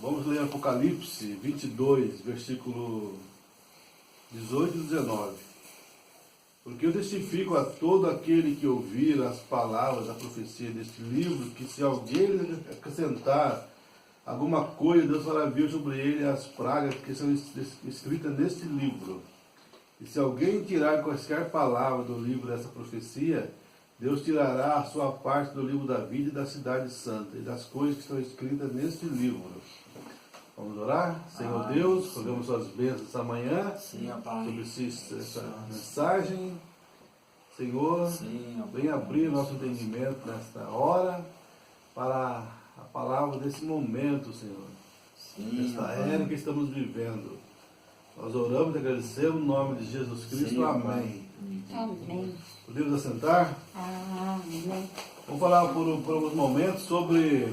Vamos ler Apocalipse 22, versículo 18 e 19. Porque eu testifico a todo aquele que ouvir as palavras da profecia deste livro, que se alguém acrescentar alguma coisa, Deus fará vir sobre ele as pragas que são escritas neste livro. E se alguém tirar quaisquer palavras do livro dessa profecia, Deus tirará a sua parte do livro da vida e da cidade santa, e das coisas que estão escritas neste livro. Vamos orar? Senhor Deus, rogamos suas bênçãos essa manhã sobre essa mensagem. Senhor, venha abrir nosso entendimento nesta hora para a palavra desse momento, Senhor. Nesta era que estamos vivendo. Nós oramos e agradecemos no nome de Jesus Cristo. Amém. Amém. Podemos assentar? Amém. Vamos falar por alguns momentos sobre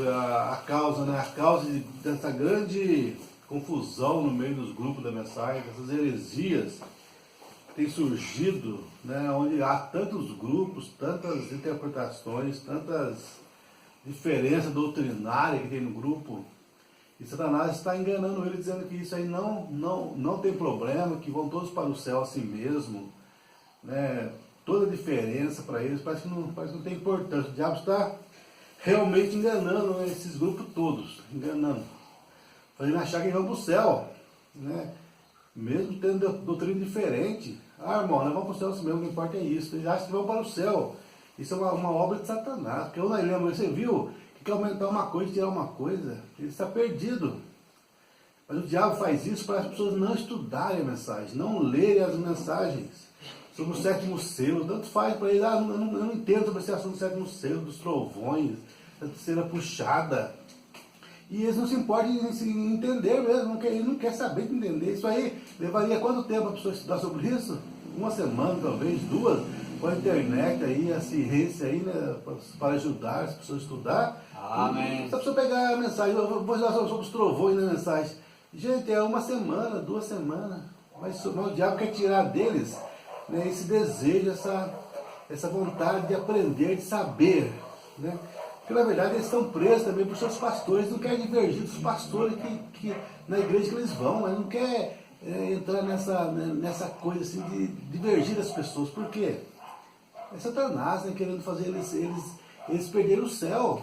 a causa, né? A causa dessa grande confusão no meio dos grupos da mensagem, dessas heresias que têm surgido, né? Onde há tantos grupos, tantas interpretações, tantas diferenças doutrinárias que tem no grupo. E Satanás está enganando ele, dizendo que isso aí não tem problema, que vão todos para o céu assim mesmo, né? Toda diferença para eles parece que não tem importância. O diabo está realmente enganando, né, esses grupos todos, enganando, fazendo achar que eles vão para o céu, né? Mesmo tendo doutrina diferente. Irmão, nós vamos para o céu assim mesmo, o que importa é isso. Eles acham que vão para o céu. Isso é uma obra de Satanás, porque eu não lembro, você viu? Que quer aumentar uma coisa e tirar uma coisa, ele está perdido. Mas o diabo faz isso para as pessoas não estudarem a mensagem, não lerem as mensagens sobre o sétimo selo. Tanto faz para ele, eu não entendo sobre esse assunto do sétimo selo, dos trovões, da terceira puxada. E eles não se importam em entender mesmo, ele não quer saber de entender. Isso aí levaria quanto tempo a pessoa estudar sobre isso? Uma semana, talvez, duas, com a internet aí, a ciência aí, né, para ajudar as pessoas a estudar. Amém. Se a pessoa pegar a mensagem, eu vou estudar sobre os trovões na mensagem. Gente, é uma semana, 2 semanas. Mas o diabo quer tirar deles, né, esse desejo, essa vontade de aprender, de saber, né? Porque na verdade eles estão presos também por seus pastores, não querem divergir dos pastores que na igreja que eles vão, eles não querem entrar nessa coisa assim de divergir das pessoas. Por quê? É Satanás, né, querendo fazer eles perderem o céu.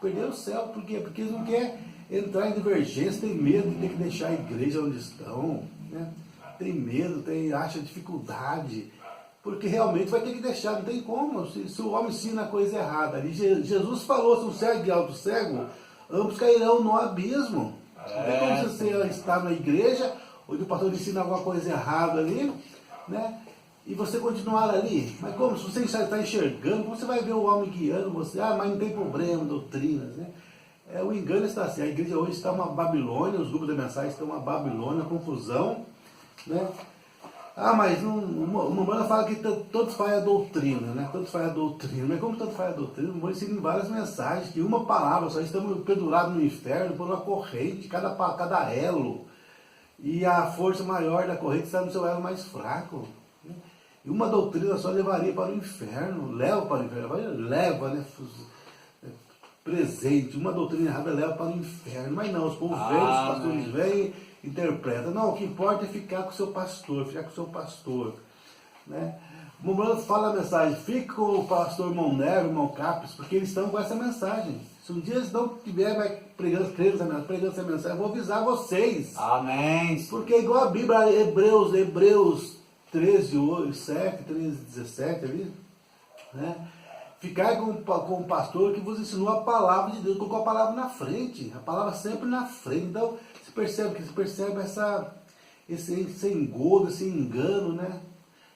Perderam o céu, por quê? Porque eles não querem entrar em divergência, tem medo de ter que deixar a igreja onde estão, né? Tem medo, acha dificuldade, porque realmente vai ter que deixar, não tem como, se o homem ensina a coisa errada. Ali Jesus falou, se um cego guiar outro cego, ambos cairão no abismo. Não tem como você estar na igreja, onde o pastor ensina alguma coisa errada ali, né? E você continuar ali. Mas como? Se você está enxergando, como você vai ver o homem guiando você? Mas não tem problema, doutrinas, né? O engano está assim, a igreja hoje está uma Babilônia, os grupos de mensagem estão uma Babilônia, uma confusão, né? Mas o Umbanda fala que todos fazem a doutrina, né? Todos fazem a doutrina. Mas como todos fazem a doutrina, o Umbanda ensina várias mensagens, que uma palavra, só estamos pendurados no inferno por uma corrente, cada elo. E a força maior da corrente está no seu elo mais fraco. Né? E uma doutrina só levaria para o inferno, leva para o inferno, leva, né? Presente, uma doutrina errada leva para o inferno. Mas não, os povos vêm, os pastores vêm, interpreta. Não, o que importa é ficar com o seu pastor, né? O Umbanda fala a mensagem, fique com o pastor irmão Nero, irmão Capes, porque eles estão com essa mensagem. Se um dia eles não tiverem pregando essa mensagem, eu vou avisar vocês. Amém. Porque é igual a Bíblia, Hebreus 13, 7, 13, 17 ali, né? Ficar com o pastor que vos ensinou a palavra de Deus, colocou a palavra na frente, a palavra sempre na frente. Então, você percebe esse engodo, esse engano, né?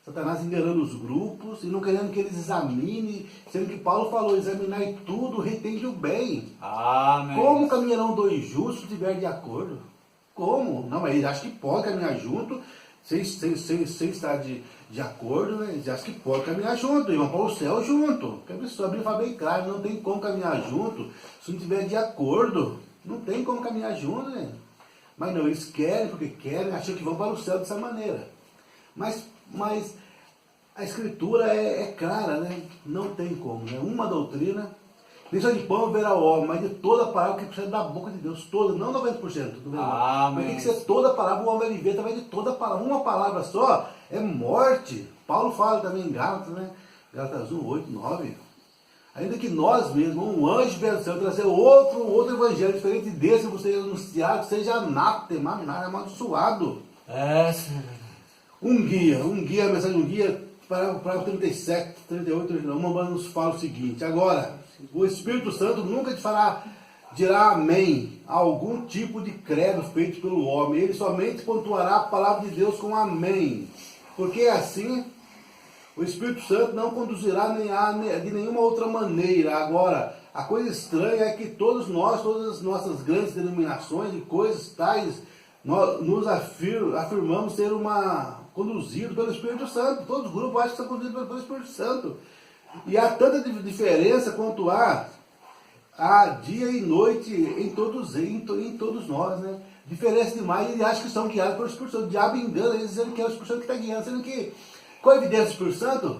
Satanás enganando os grupos e não querendo que eles examinem, sendo que Paulo falou, examinai tudo, retende o bem. Amém. Como caminharão 2 justos se estiver de acordo? Como? Não, mas eles acham que pode caminhar junto, sem estar de acordo, né? Eles acham que pode caminhar junto, e vão para o céu junto. Porque a pessoa abriu e fala bem claro, não tem como caminhar junto se não estiver de acordo. Não tem como caminhar junto, né? Mas não, eles querem, porque querem, acham que vão para o céu dessa maneira. Mas a escritura é clara, né? Não tem como, né? Uma doutrina Nem só de pão verá o homem, mas de toda a palavra que precisa da boca de Deus, toda, não 90%. Mas tem que ser toda a palavra, o homem vai viver também de toda a palavra. Uma palavra só é morte. Paulo fala também em Gálatas, né? Gálatas 1, 8, 9. Ainda que nós mesmos, um anjo vier do céu, trazer outro evangelho diferente desse que você anunciado, seja anátema, amaldiçoado. Senhor. Um guia, a mensagem de um guia para o 37, 38, 39, uma nos fala o seguinte: agora, o Espírito Santo nunca te fará, dirá amém a algum tipo de credo feito pelo homem. Ele somente pontuará a palavra de Deus com amém. Porque assim, o Espírito Santo não conduzirá de nenhuma outra maneira. Agora, a coisa estranha é que todas as nossas grandes denominações e coisas tais, nós nos afirmamos ser conduzido pelo Espírito Santo. Todos os grupos acham que são conduzidos pelo Espírito Santo. E há tanta diferença quanto há dia e noite em todos nós, né? Diferença demais, eles acham que são guiados pelo Espírito Santo. O diabo engana eles dizendo que é o Espírito Santo que está guiando, sendo que, qual é a evidência do Espírito Santo?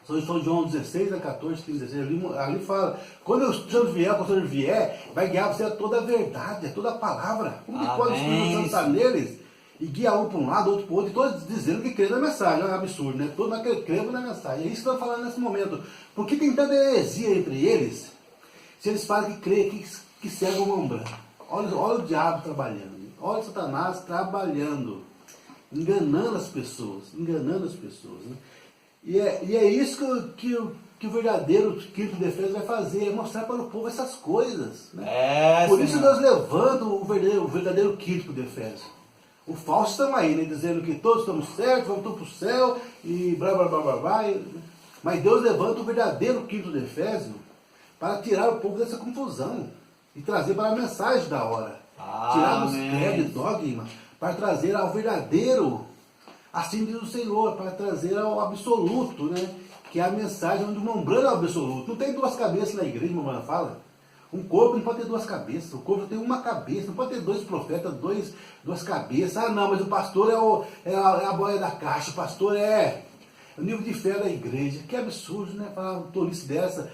São João 16, 14, 15, 16, ali fala, quando o Espírito Santo vier, o pastor vier, vai guiar você a toda a verdade, a toda a palavra. Como que pode o Espírito Santo estar neles e guiar um para um lado, outro para o outro, e todos dizendo que crê na mensagem? É um absurdo, né? Todos não creem na mensagem. É isso que eu estou falando nesse momento. Por que tem tanta heresia entre eles, se eles falam que creem, que servem o mão branca? Olha o diabo trabalhando, olha o Satanás trabalhando, enganando as pessoas, né? E é isso que o verdadeiro quinto de Efésios vai fazer, é mostrar para o povo essas coisas, né? Por isso Deus levanta o verdadeiro quinto de Efésios. O falso estão aí, né, dizendo que todos estamos certos, vamos todos para o céu, e blá blá blá blá blá. Mas Deus levanta o verdadeiro quinto de Efésios para tirar o povo dessa confusão e trazer para a mensagem da hora. Tirar os credos e dogmas para trazer ao verdadeiro, assim diz o Senhor, para trazer ao absoluto, né? Que é a mensagem onde o Mombrana é o absoluto. Não tem duas cabeças na igreja, o Mombrana fala. Um corpo não pode ter duas cabeças, o corpo tem uma cabeça, não pode ter dois profetas, duas cabeças. Ah não, mas o pastor é a boia da caixa, o pastor é o nível de fé da igreja. Que absurdo, né? Falar uma tolice dessa.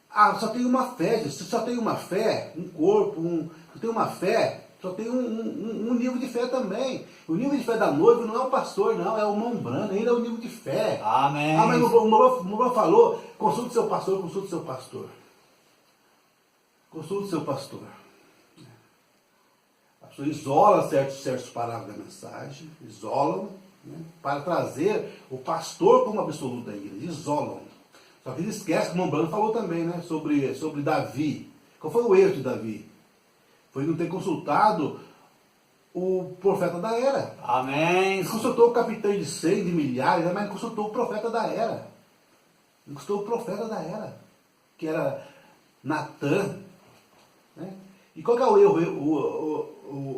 Ah, só tem uma fé, gente. Se só tem uma fé, um corpo, só tem uma fé, só tem um nível de fé também. O nível de fé da noiva não é o pastor, não, é o Mombrana, ainda é o nível de fé. Amém. Ah, mas o Mombrana falou, consulte seu pastor, consulte seu pastor. Consulte seu pastor. A pessoa isola certos parágrafos da mensagem, isolam, né, para trazer o pastor como absoluto da igreja, isolam. Só que ele esquece que o Mombrana falou também, né, sobre Davi. Qual foi o erro de Davi? Foi não ter consultado o profeta da era. Amém. Ele consultou o capitão de 100, de milhares, mas não consultou o profeta da era. Não consultou o profeta da era, que era Natã. Né? E qual que é o erro?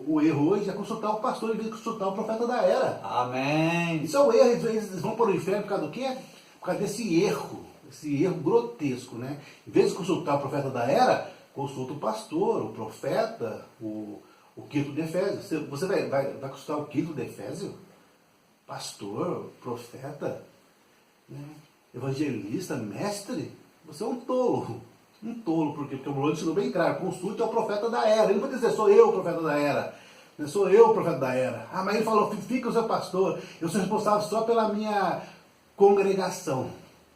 O erro hoje é consultar o pastor em vez de consultar o profeta da era. Amém. Isso é o erro, eles vão para o inferno por causa do quê? Por causa desse erro grotesco, né? Em vez de consultar o profeta da era, consulta o pastor, o profeta, o quinto de Efésios. Você vai consultar o quinto de Efésios? Pastor, profeta, né? Evangelista, mestre? Você é um tolo. Um tolo, por quê? Porque o Bruno ensinou bem claro, consulte ao profeta da era. Ele não pode dizer, sou eu o profeta da era. Sou eu o profeta da era. Ah, mas ele falou, fica o seu pastor, eu sou responsável só pela minha congregação.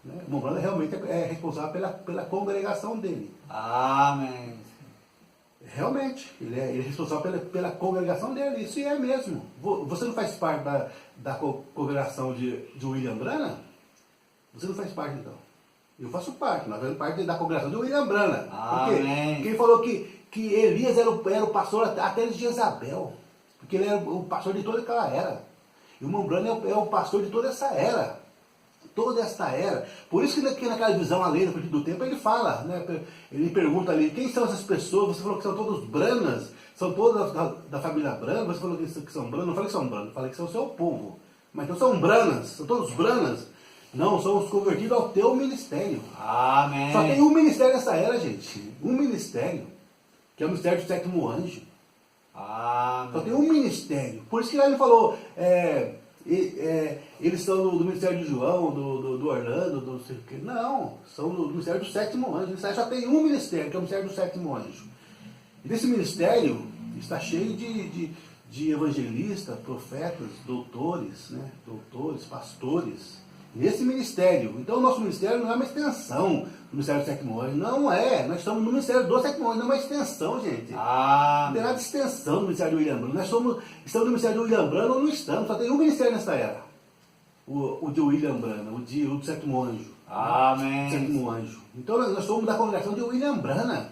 Né? O Mombrana realmente é responsável pela congregação dele. Amém. Realmente, ele é responsável pela congregação dele, isso é mesmo. Você não faz parte da congregação de William Brana? Você não faz parte então. Eu faço parte, nós fazemos parte da congregação de William Brana. Porque ele falou que Elias era o pastor até de Jezabel. Porque ele era o pastor de toda aquela era. E o Mombrana é o pastor de toda essa era. Toda esta era. Por isso que naquela visão além do do tempo ele fala, né? Ele pergunta ali, quem são essas pessoas? Você falou que são todos branas, são todas da família Brana, você falou que são branas, não falei que são branas, falei que são o seu povo. Mas então são branas, são todos branas. Não, são os convertidos ao teu ministério. Amém. Só tem um ministério nessa era, gente. Um ministério. Que é o ministério do sétimo anjo. Amém. Só tem um ministério. Por isso que lá ele falou, eles são do ministério de João, do Orlando, do não sei o quê. Não, são do ministério do sétimo anjo. O ministério só tem um ministério, que é o ministério do sétimo anjo. E desse ministério está cheio de evangelistas, profetas, doutores, né? Doutores, pastores. Nesse ministério. Então o nosso ministério não é uma extensão do ministério do sétimo anjo. Não é. Nós estamos no ministério do sétimo anjo, não é uma extensão, gente. Não tem nada de extensão do ministério do William Branham. Nós estamos no ministério do William Branham ou não estamos. Só tem um ministério nessa era. O de William Branham, o do sétimo anjo. Amém. O sétimo anjo. Então nós somos da congregação de William Branham.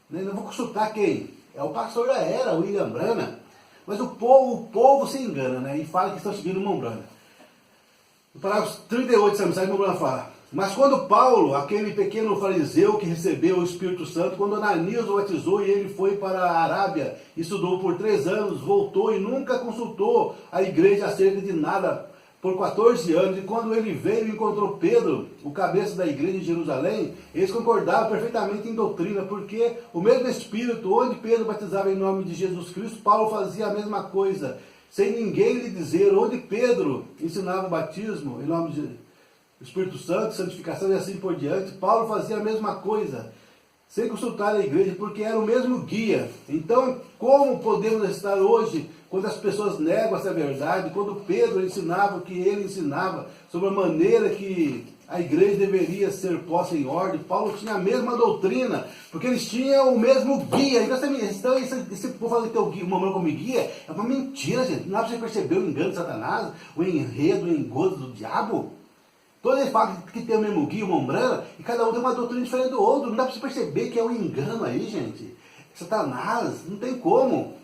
Não vou consultar quem? É o pastor da era, o William Branham. Mas o povo se engana, né? E fala que estão seguindo o irmão Branham. No parágrafo 38 dessa mensagem, o irmão Branham fala: mas quando Paulo, aquele pequeno fariseu que recebeu o Espírito Santo, quando Ananias o batizou e ele foi para a Arábia, estudou por 3 anos, voltou e nunca consultou a igreja acerca de nada por 14 anos, e quando ele veio e encontrou Pedro, o cabeça da igreja de Jerusalém, eles concordavam perfeitamente em doutrina, porque o mesmo Espírito, onde Pedro batizava em nome de Jesus Cristo, Paulo fazia a mesma coisa, sem ninguém lhe dizer. Onde Pedro ensinava o batismo em nome do Espírito Santo, santificação e assim por diante, Paulo fazia a mesma coisa, sem consultar a igreja, porque era o mesmo guia. Então, como podemos estar hoje, quando as pessoas negam essa verdade, quando Pedro ensinava o que ele ensinava, sobre a maneira que a igreja deveria ser posta em ordem, Paulo tinha a mesma doutrina, porque eles tinham o mesmo guia. Então esse povo fala que tem o guia, o mamãe como guia, é uma mentira, gente. Não dá para você perceber o engano de Satanás, o enredo, o engodo do diabo. Todos eles falam que tem o mesmo guia, o Branham, e cada um tem uma doutrina diferente do outro. Não dá para você perceber que é um engano aí, gente. Satanás, não tem como.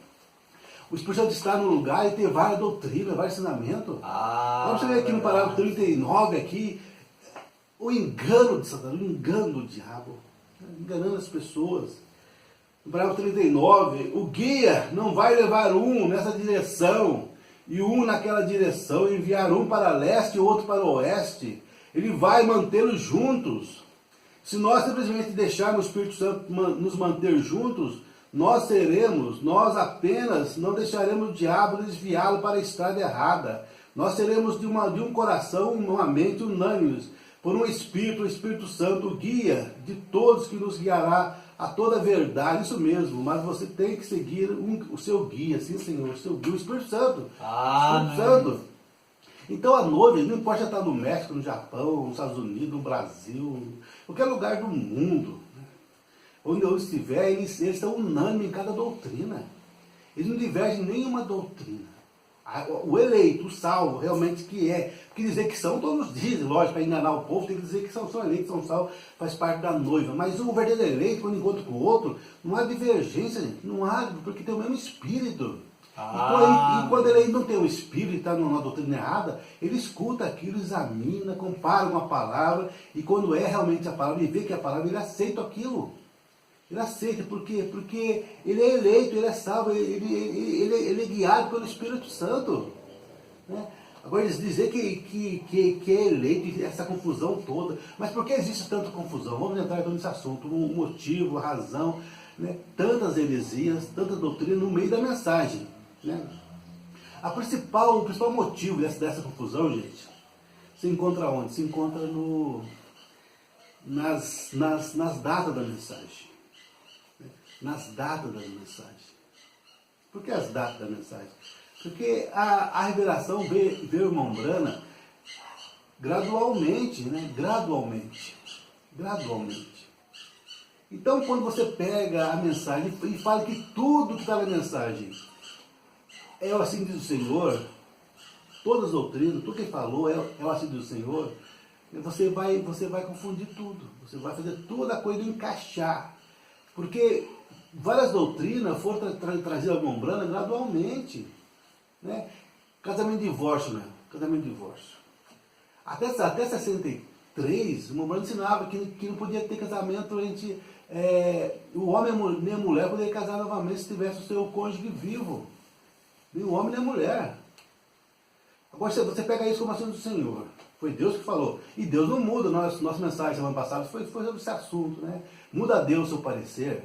O Espírito Santo está no lugar e tem várias doutrinas, vários ensinamentos. Vamos ver aqui no parágrafo 39, aqui, o engano de Satanás, o engano do diabo, enganando as pessoas. No parágrafo 39, o guia não vai levar um nessa direção e um naquela direção, enviar um para leste e outro para oeste. Ele vai mantê-los juntos. Se nós simplesmente deixarmos o Espírito Santo nos manter juntos, nós apenas não deixaremos o diabo desviá-lo para a estrada errada. Nós seremos de um coração, uma mente unânimes, por um Espírito, o Espírito Santo, o guia de todos que nos guiará a toda a verdade. Isso mesmo, mas você tem que seguir o seu guia, sim, Senhor, o seu guia, o Espírito Santo. Amém. Espírito Santo. Então a noiva, não importa estar no México, no Japão, nos Estados Unidos, no Brasil, qualquer lugar do mundo, onde estiver, eles estão unânimes em cada doutrina. Eles não divergem em nenhuma doutrina. O eleito, o salvo, realmente que é. Porque dizer que são, todos dizem, lógico, para enganar o povo, tem que dizer que são eleitos, são salvos, faz parte da noiva. Mas o verdadeiro eleito, quando encontra com o outro, não há divergência, gente. Não há, porque tem o mesmo espírito. E quando ele não tem o espírito e está numa doutrina errada, ele escuta aquilo, examina, compara com a palavra, e quando é realmente a palavra, ele vê que é a palavra, ele aceita aquilo. Ele aceita, por quê? Porque ele é eleito, ele é salvo, ele é guiado pelo Espírito Santo. Né? Agora, eles dizer que é eleito, essa confusão toda. Mas por que existe tanta confusão? Vamos entrar então nesse assunto, o motivo, a razão, né? Tantas heresias, tanta doutrina no meio da mensagem. Né? O principal motivo dessa confusão, gente, se encontra onde? Se encontra nas datas da mensagem. Nas datas da mensagem. Por que as datas da mensagem? Porque a revelação veio o irmão Branham gradualmente, né? Gradualmente. Então, quando você pega a mensagem e fala que tudo que está na mensagem é o assim diz o Senhor, todas as doutrinas, tudo que ele falou é o assim diz o Senhor, você vai confundir tudo. Você vai fazer toda a coisa encaixar. Porque várias doutrinas foram trazidas ao irmão Branham gradualmente. Né? Casamento e divórcio, né? Casamento e divórcio. Até 63, o irmão Branham ensinava que não podia ter casamento entre o homem nem a mulher poderia casar novamente se tivesse o seu cônjuge vivo. Nem o homem nem a mulher. Agora você pega isso como assim do Senhor. Foi Deus que falou. E Deus não muda. Nossa mensagem semana passada foi sobre esse assunto. Né? Muda Deus o seu parecer.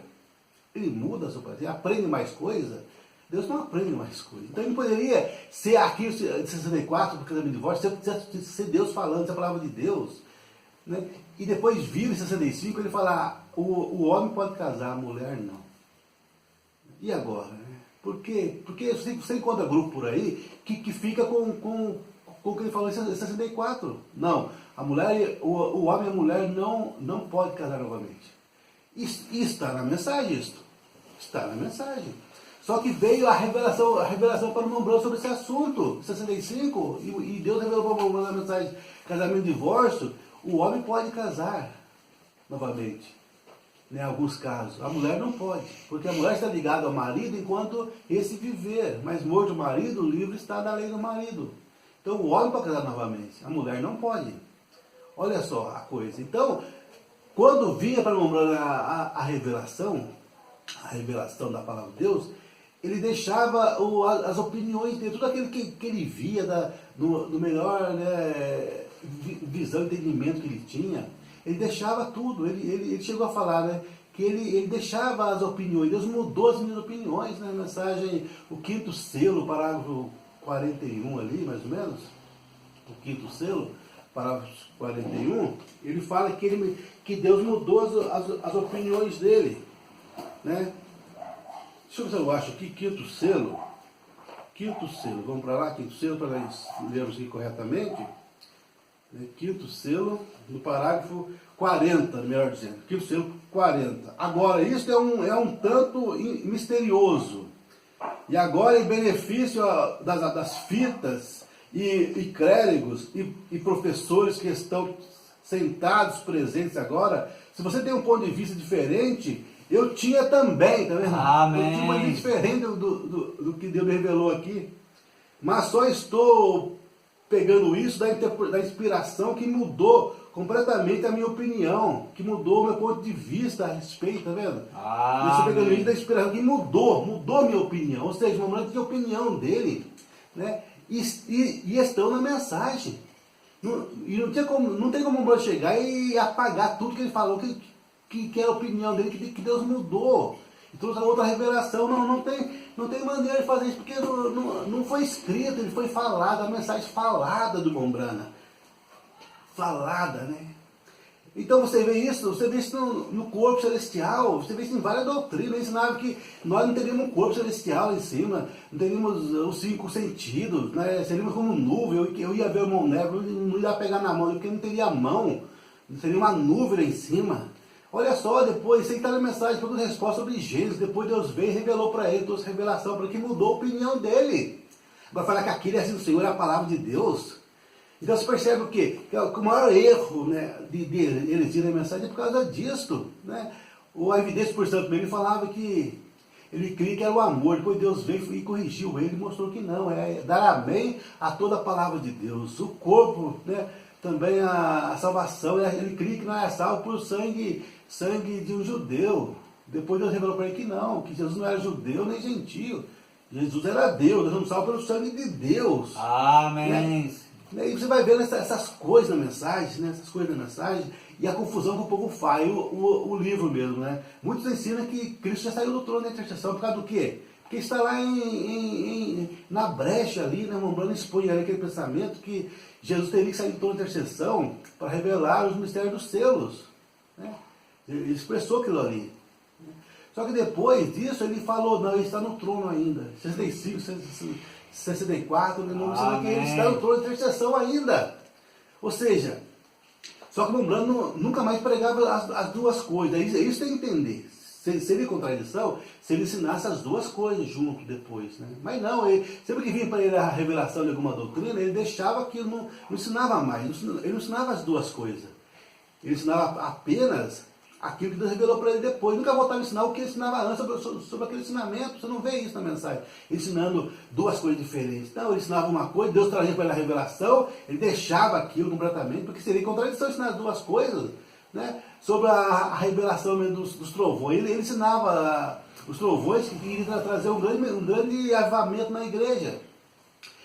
Ele muda o seu parecer. Aprende mais coisa. Deus não aprende mais coisas. Então ele poderia ser aqui de 64, do casamento de divórcio, ser Deus falando, ser a palavra de Deus. Né? E depois vir em 65 ele falar, o homem pode casar, a mulher não. E agora? Né? Por quê? Porque você encontra grupo por aí que fica com o que ele falou em 64. Não, a mulher, o homem e a mulher não pode casar novamente. E está na mensagem isto. Está na mensagem. Só que veio a revelação para o irmão Branco sobre esse assunto, em 65, e Deus revelou para o irmão Branco na mensagem, casamento e divórcio, o homem pode casar novamente, né, em alguns casos. A mulher não pode, porque a mulher está ligada ao marido enquanto esse viver, mas morto o marido, o livro está da lei do marido. Então o homem pode casar novamente, a mulher não pode. Olha só a coisa. Então, quando vinha para o irmão Branco a revelação da palavra de Deus, ele deixava as opiniões dele, tudo aquilo que ele via do melhor, né, visão e entendimento que ele tinha, ele deixava tudo. Ele chegou a falar, né, que ele deixava as opiniões. Deus mudou as minhas opiniões, né, na mensagem, o 5º selo, parágrafo 41 ali, mais ou menos, o 5º selo, parágrafo 41, ele fala que Deus mudou as opiniões dele, né? Deixa eu ver se eu acho aqui, 5º selo, vamos para lá, 5º selo, para nós lermos aqui corretamente, 5º selo, no parágrafo 40, melhor dizendo, 5º selo 40. Agora, isso é um tanto misterioso, e agora em benefício das fitas e clérigos e professores que estão sentados, presentes agora, se você tem um ponto de vista diferente, eu tinha também, tá vendo? Amém. Eu tinha uma vida diferente do que Deus me revelou aqui. Mas só estou pegando isso da inspiração que mudou completamente a minha opinião, que mudou o meu ponto de vista a respeito, tá vendo? Eu estou pegando isso da inspiração que mudou a minha opinião. Ou seja, o momento de opinião dele, né? E estão na mensagem. E não tem como o chegar e apagar tudo que ele falou, que é a opinião dele, que Deus mudou. E trouxe a outra revelação. Não tem maneira de fazer isso, porque não foi escrito, ele foi falado, a mensagem falada do Mombrana. Falada, né? Então você vê isso no corpo celestial, você vê isso em várias doutrinas, ensinava que nós não teríamos um corpo celestial lá em cima, não teríamos os 5 sentidos, né? Seríamos como nuvem, eu ia ver o mão negro, não ia pegar na mão, porque não teria mão, seria uma nuvem lá em cima. Olha só, depois, você está na mensagem, toda resposta sobre Gênesis, depois Deus veio e revelou para ele, trouxe revelação para ele, que mudou a opinião dele. Vai falar que aquele é assim do Senhor, é a palavra de Deus. Então você percebe o quê? Que o maior erro, né, de heresia da mensagem é por causa disto. Né? O Evidência por Santo ele falava que ele cria que era o amor, depois Deus veio e corrigiu ele e mostrou que não, é dar amém a toda a palavra de Deus. O corpo, né, também a salvação, ele cria que não é salvo por sangue de um judeu. Depois Deus revelou para ele que não, que Jesus não era judeu nem gentio. Jesus era Deus, nós somos salvos pelo sangue de Deus. Amém. Né? E aí você vai vendo essas coisas na mensagem, né? Essas coisas na mensagem, e a confusão que o povo faz, o livro mesmo, né? Muitos ensinam que Cristo já saiu do trono da intercessão, por causa do quê? Porque está lá na brecha ali, né? Mombrana expõe ali aquele pensamento que Jesus teria que sair do trono da intercessão para revelar os mistérios dos selos. Né? Ele expressou aquilo ali. Só que depois disso ele falou, não, ele está no trono ainda. 65, 64, ele não ensina que ele está no trono de intercessão ainda. Ou seja, só que o Mombrana nunca mais pregava as duas coisas. É isso que tem que entender. Seria contradição se ele ensinasse as duas coisas junto depois. Né? Mas não, sempre que vinha para ele a revelação de alguma doutrina, ele deixava aquilo, não ensinava mais. Ele não ensinava as duas coisas. Ele ensinava apenas aquilo que Deus revelou para ele depois. Nunca voltava a ensinar o que ele ensinava antes sobre aquele ensinamento. Você não vê isso na mensagem. Ensinando duas coisas diferentes. Não, ele ensinava uma coisa, Deus trazia para ele a revelação, ele deixava aquilo completamente, porque seria contradição ensinar as duas coisas. Né? Sobre a revelação dos trovões. Ele ensinava os trovões que iriam trazer um grande avivamento na igreja.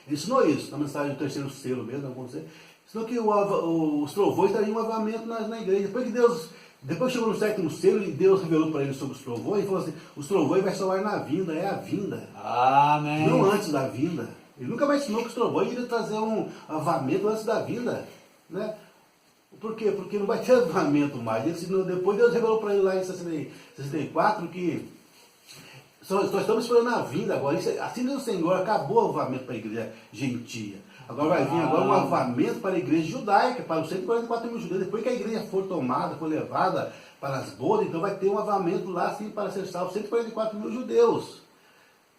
Ele ensinou isso na mensagem do 3º selo mesmo, não sei. Ensinou que os trovões trariam um avivamento na igreja. Depois que Deus Depois chegou no sétimo selo e Deus revelou para ele sobre os trovões e falou assim, os trovões vai soar na vinda, é a vinda. Amém. Não antes da vinda. Ele nunca mais ensinou que os trovões iriam trazer um avamento antes da vinda. Né? Por quê? Porque não vai ter avamento mais. Ele ensinou, depois Deus revelou para ele lá em 64 que só estamos esperando a vinda agora. Assim diz o Senhor, acabou o avamento para a igreja gentia. Agora vai vir agora um avamento para a igreja judaica, para os 144 mil judeus. Depois que a igreja for tomada, for levada para as bodas, então vai ter um avamento lá assim para ser salvo 144 mil judeus.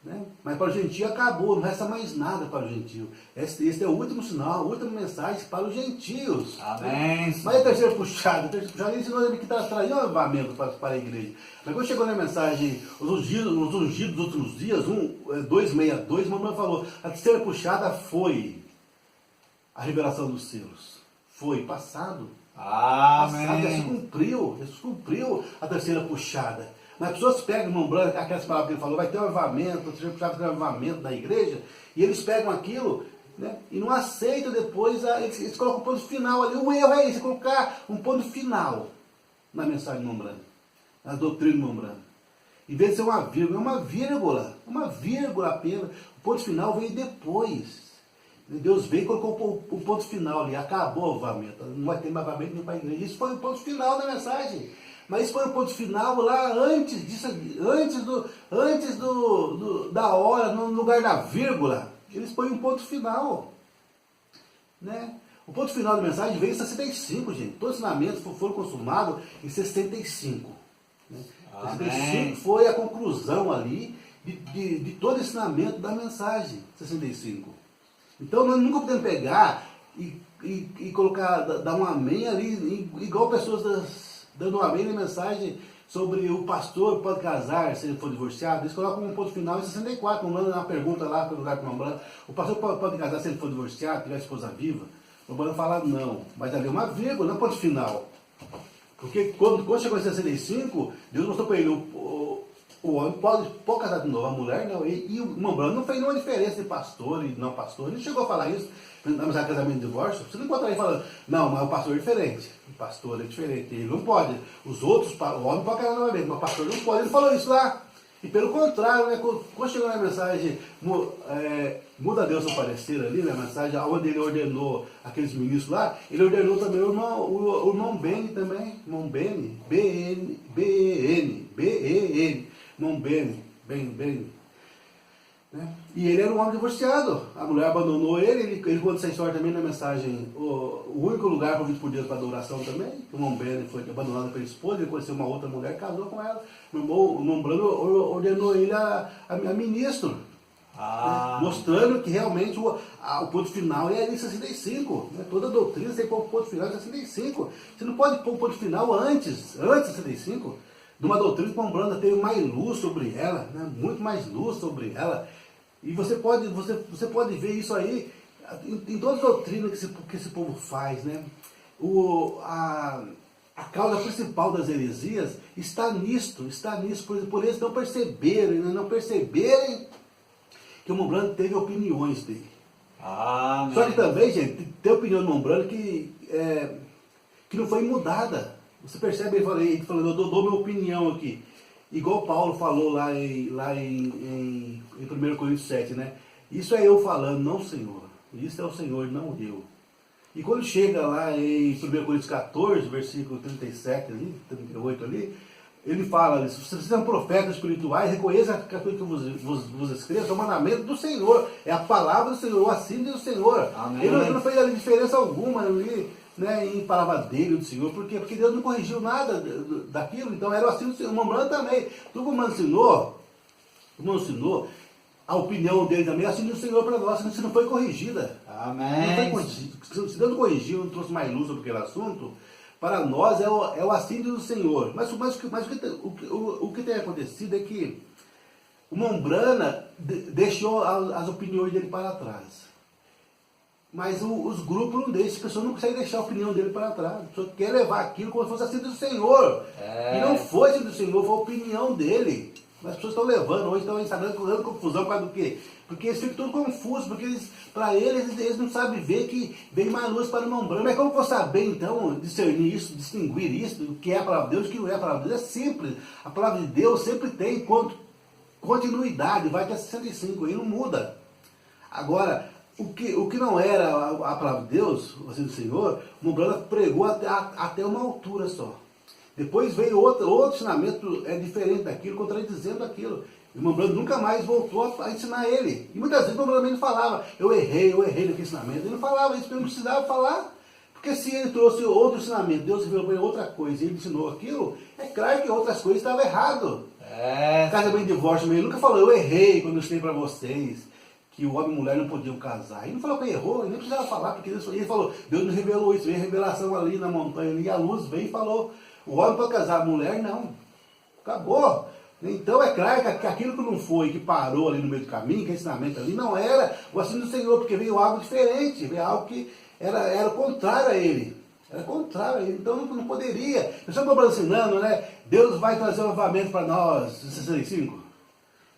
Né? Mas para o gentio acabou, não resta mais nada para o gentio. Este é o último sinal, a última mensagem para os gentios. Amém. Mas a terceira puxada ele ensinou ele que traiu um avamento para a igreja. Mas quando chegou na mensagem, os ungidos dos últimos dias, 262, o mamãe falou, a terceira puxada foi a revelação dos selos. Foi passado. Amém. Já se cumpriu a terceira puxada. Mas as pessoas pegam, irmão Branco, aquelas palavras que ele falou, vai ter um avamento, a terceira puxada vai ter um avamento na igreja, e eles pegam aquilo, né, e não aceitam depois, eles colocam um ponto final ali. O erro é isso, colocar um ponto final na mensagem do irmão Branco, na doutrina do irmão Branco. Em vez de ser uma vírgula apenas, o ponto final veio depois. Deus veio e colocou o ponto final ali, acabou o avamento, não vai ter mais avamento nem para a igreja. Isso foi o ponto final da mensagem. Mas isso foi o ponto final lá antes disso, antes da hora, no lugar da vírgula. Eles põem um ponto final. Né? O ponto final da mensagem veio em 65, gente. Todos os ensinamentos foram consumados em 65. Né? 65 foi a conclusão ali de todo o ensinamento da mensagem. 65. Então nós nunca podemos pegar e colocar, dar um amém ali, igual pessoas dando um amém na mensagem sobre o pastor pode casar se ele for divorciado. Eles colocam um ponto final em 64, mandando uma pergunta lá para o lugar para o o pastor pode casar se ele for divorciado, tiver esposa viva? O Mambrana fala não, mas ali é uma vírgula, não é ponto final. Porque quando chegou em 65, Deus mostrou para ele, o homem pode casar de novo, a mulher não. E o Mambrana não fez nenhuma diferença de pastor e não pastor. Ele não chegou a falar isso na mensagem de casamento e divórcio. Você não encontra ele falando, não, mas o pastor é diferente. O pastor é diferente, ele não pode. Os outros, o homem pode casar novamente, mas o pastor não pode. Ele falou isso lá. E pelo contrário, né, quando chegou na mensagem, muda Deus seu parecer ali, na mensagem, onde ele ordenou aqueles ministros lá, ele ordenou também o irmão Beni também, irmão Beni, B-E-N, irmão Beni. Né? E ele era um homem divorciado, a mulher abandonou ele conta essa história também na mensagem, o único lugar provido por Deus para adoração também, o irmão Beni foi abandonado pela esposa, ele conheceu uma outra mulher, casou com ela, o irmão Brando ordenou ele a ministro, né? Mostrando que realmente o ponto final é ali em 65, né? Toda a doutrina tem que pôr o ponto final em 65, você não pode pôr o ponto final antes de 65, de uma doutrina que o Brando teve mais luz sobre ela, né? Muito mais luz sobre ela. E você pode ver isso aí em todas as doutrinas que esse povo faz, né? A causa principal das heresias está nisto, por eles não perceberem que o Mambrana teve opiniões dele. Amém. Só que também, gente, tem opinião do Mambrana que não foi mudada. Você percebe ele falando, eu dou minha opinião aqui. Igual Paulo falou lá em 1 Coríntios 7, né? Isso é eu falando, não o Senhor. Isso é o Senhor, não eu. E quando chega lá em 1 Coríntios 14, versículo 37 ali, 38 ali, ele fala, se vocês são profetas espirituais, reconheça aquilo que vos escrevo, é o mandamento do Senhor, é a palavra do Senhor, o assim do Senhor. Amém. Ele não fez ali diferença alguma ali, né, em palavra dele, do Senhor, porque Deus não corrigiu nada daquilo, então era assim do Senhor. O Mambrana também, tudo que o Mambrana ensinou, a opinião dele também, assim do Senhor para nós, se não foi corrigida. Amém. Não foi corrigida. Se Deus não corrigiu, não trouxe mais luz sobre aquele assunto, para nós é o assim do Senhor. Mas o que tem acontecido é que o Mambrana deixou as opiniões dele para trás. Mas os grupos não deixam, as pessoas não conseguem deixar a opinião dele para trás. A pessoa quer levar aquilo como se fosse assim do Senhor. E não foi assim do Senhor, foi a opinião dele. As pessoas estão levando hoje, estão dando confusão por causa do quê? Porque eles ficam tudo confusos, porque para eles não sabem ver que vem mais luz para o irmão branco. Mas como eu vou saber então discernir isso, distinguir isso, o que é a palavra de Deus e o que não é a palavra de Deus? É simples. A palavra de Deus sempre tem continuidade, vai até 65, e não muda. Agora, o que não era a palavra de Deus, o Senhor, o irmão branco pregou até uma altura só. Depois veio outro ensinamento diferente daquilo, contradizendo aquilo. O irmão Branco nunca mais voltou a ensinar ele. E muitas vezes o irmão Branco falava, eu errei no ensinamento. Ele não falava isso, porque ele não precisava falar. Porque se ele trouxe outro ensinamento, Deus revelou para ele outra coisa e ele ensinou aquilo, é claro que outras coisas estavam erradas. Casamento de divórcio, ele nunca falou, eu errei quando eu ensinei para vocês que o homem e a mulher não podiam casar. Ele não falou que errou, ele nem precisava falar, porque ele falou, Deus nos revelou isso, veio a revelação ali na montanha, e a luz veio e falou, o homem pode casar, a mulher não. Acabou. Então é claro que aquilo que não foi, que parou ali no meio do caminho, que ensinamento ali, não era o assim do Senhor, porque veio algo diferente, veio algo que era contrário a ele. Era contrário a ele, então não poderia. Eu só estou ensinando, né? Deus vai trazer um avivamento para nós, 65.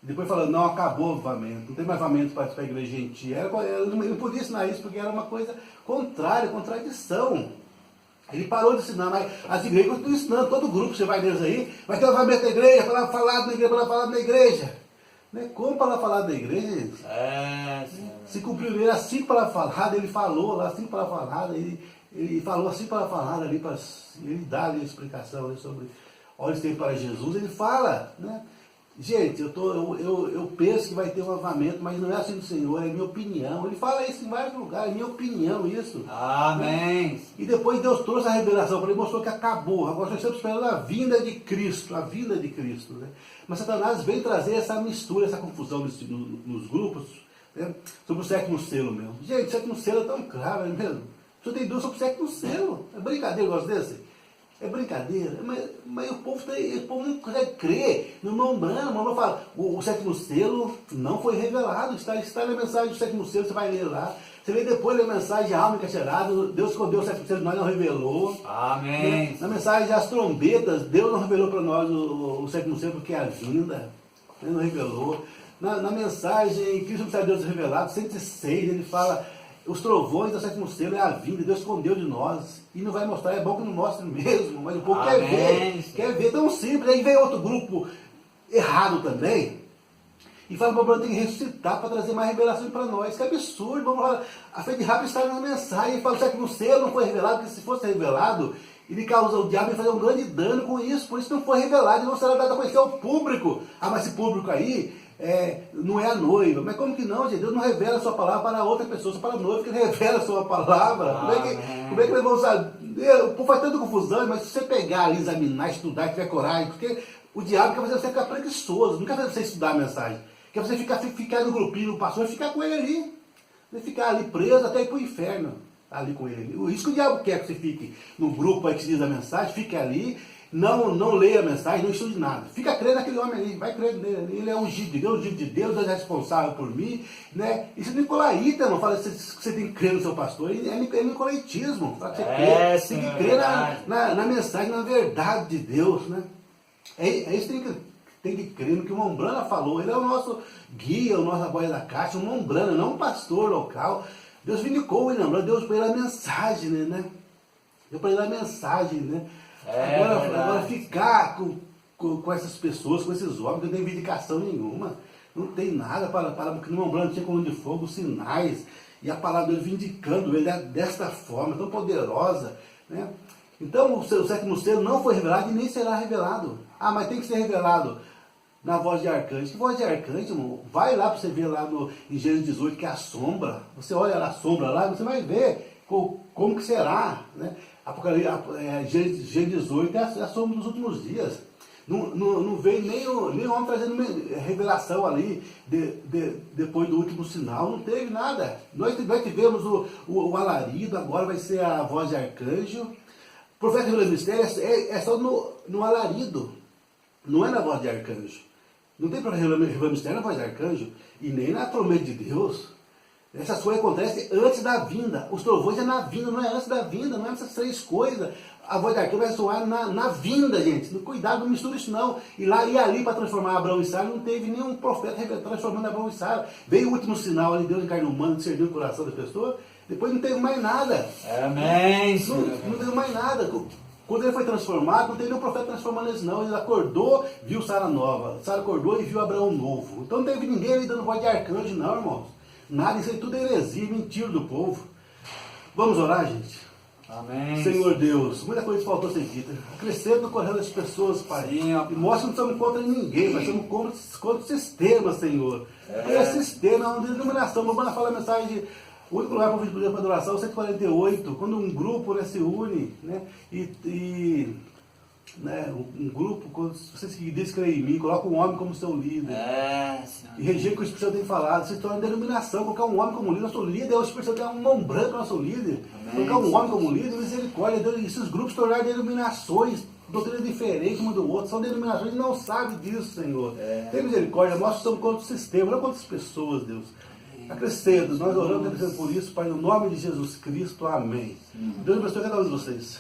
Depois falando, não, acabou o avivamento, não tem mais avivamento para a igreja gentil. Ele não podia ensinar isso, porque era uma coisa contrária, contradição. Ele parou de ensinar, mas as igrejas continuam ensinando, todo grupo, você vai neles aí, vai ter um avivamento da igreja, palavra falada na igreja, palavra falada na igreja. Né? Como palavra falada na igreja, gente? Se cumpriu ele as 5 palavras faladas, ele falou lá 5 palavras faladas, ele falou as 5 palavras faladas ali, ele dá ali a explicação ali sobre olhos tem para Jesus, ele fala, né? Gente, eu penso que vai ter um avivamento, mas não é assim do Senhor, é minha opinião. Ele fala isso em vários lugares, é minha opinião isso. Amém. Né? E depois Deus trouxe a revelação para ele, mostrou que acabou. Agora nós estamos esperando a vinda de Cristo, Né? Mas Satanás vem trazer essa mistura, essa confusão nos grupos, né? Sobre o sétimo selo mesmo. Gente, o sétimo selo é tão claro, é mesmo? Você tem dúvida sobre o sétimo selo. É brincadeira um negócio desse? É brincadeira, mas o povo não consegue crer no irmão Branham. O irmão fala, o sétimo selo não foi revelado, está na mensagem do sétimo selo, você vai ler lá. Você lê depois a mensagem de alma encarcerada, Deus escondeu o sétimo selo, nós não revelou. Amém. Na mensagem das trombetas, Deus não revelou para nós o sétimo selo porque é a vinda, ele não revelou. Na mensagem Cristo precisa de Deus revelado, 106, ele fala, os trovões do sétimo selo é a vinda, Deus escondeu de nós. E não vai mostrar, é bom que não mostre mesmo, mas o povo quer ver tão simples. Aí vem outro grupo errado também, e fala que o Branco tem que ressuscitar para trazer mais revelação para nós. Que absurdo, vamos falar, a fé de rápido está na mensagem, e fala que o sétimo selo não foi revelado, porque se fosse revelado, ele causa o diabo e fazer um grande dano com isso, por isso não foi revelado, e não será dado a conhecer ao público. Ah, mas esse público aí não é a noiva. Mas como que não, gente? Deus não revela a sua palavra para outra pessoa, só para a noiva que ele revela a sua palavra. Como é que eles vão saber? O povo faz tanta confusão, mas se você pegar ali, examinar, estudar, tiver coragem, porque o diabo quer fazer você ficar preguiçoso, não quer fazer você estudar a mensagem, quer você ficar no grupinho, no pastor, e ficar com ele ali. Você ficar ali preso até ir para o inferno, ali com ele. Isso que o diabo quer que você fique no grupo aí que se diz a mensagem, fique ali. Não leia a mensagem, não estude nada. Fica crendo naquele homem ali, vai crendo nele. Ele é ungido de Deus, Deus é responsável por mim. Né? Isso é nicolaíta, irmão. Fala que você tem que crer no seu pastor. É nicolaitismo. Fala que você tem que crer na mensagem, na verdade de Deus. Né? É isso que tem que crer no que o irmão Brana falou. Ele é o nosso guia, o nosso boia da caixa, o irmão Brana, não um pastor local. Deus vindicou o irmão Brana, Deus para ele a mensagem, né? Deu para ele a mensagem, né? Agora ficar com essas pessoas, com esses homens, não tem vindicação nenhuma. Não tem nada porque no irmão Branco tinha coluna de fogo, sinais, e a palavra dele vindicando ele desta forma, tão poderosa. Né? Então o sétimo selo não foi revelado e nem será revelado. Ah, mas tem que ser revelado na voz de arcanjo. Que voz de arcanjo, irmão? Vai lá para você ver lá em Gênesis 18, que é a sombra. Você olha a sombra lá, você vai ver como que será, né? Gênesis 18 é a sombra dos últimos dias. Não veio nem o homem trazendo revelação ali depois do último sinal. Não teve nada. Nós tivemos o alarido, agora vai ser a voz de arcanjo. O profeta revelando mistério é só no alarido, não é na voz de arcanjo. Não tem profeta revelando mistério na voz de arcanjo e nem na trombeta de Deus. Essas coisas acontecem antes da vinda. Os trovões é na vinda, não é antes da vinda, não é essas 3 coisas. a voz de arcanjo vai soar na vinda, gente. Cuidado, não mistura isso não. E ali para transformar Abraão e Sara, não teve nenhum profeta transformando Abraão e Sara. Veio o último sinal ali, Deus em carne humana, discerniu o coração das pessoas. Depois não teve mais nada. Amém, Não, não teve mais nada. Quando ele foi transformado, não teve nenhum profeta transformando eles não. Ele acordou, viu Sara nova. Sara acordou e viu Abraão novo. Então não teve ninguém ali dando voz de arcanjo, não, irmãos. Nada, isso aí tudo é heresia, mentira do povo. Vamos orar, gente? Amém. Senhor Deus, muita coisa faltou ser dita. Acrescenta no correndo das pessoas, Pai. Sim, ó. E mostra que não estamos contra ninguém, mas estamos contra o sistema, Senhor. É sistema, é uma denominação. Vamos falar a mensagem de o único lugar para o para adoração, 148, quando um grupo, né, se une, né, né, um grupo, quando vocês que dizem que creem em mim, coloca um homem como seu líder. Senhor. E rejeita o que o Espírito Santo tem falado. Vocês estão em denominação, colocar um homem como líder, nosso líder, o Espírito Santo é um mão branca, nosso líder. Amém. Colocar um homem como líder, misericórdia, Deus, esses grupos tornaram denominações, doutrina diferente uma do outro, são denominações e não sabem disso, Senhor. Tem misericórdia, nós estamos contra o sistema, não contra as pessoas, Deus. Acrescenta, nós oramos e agradecemos por isso, Pai, no nome de Jesus Cristo, amém. Deus abençoe cada um de vocês.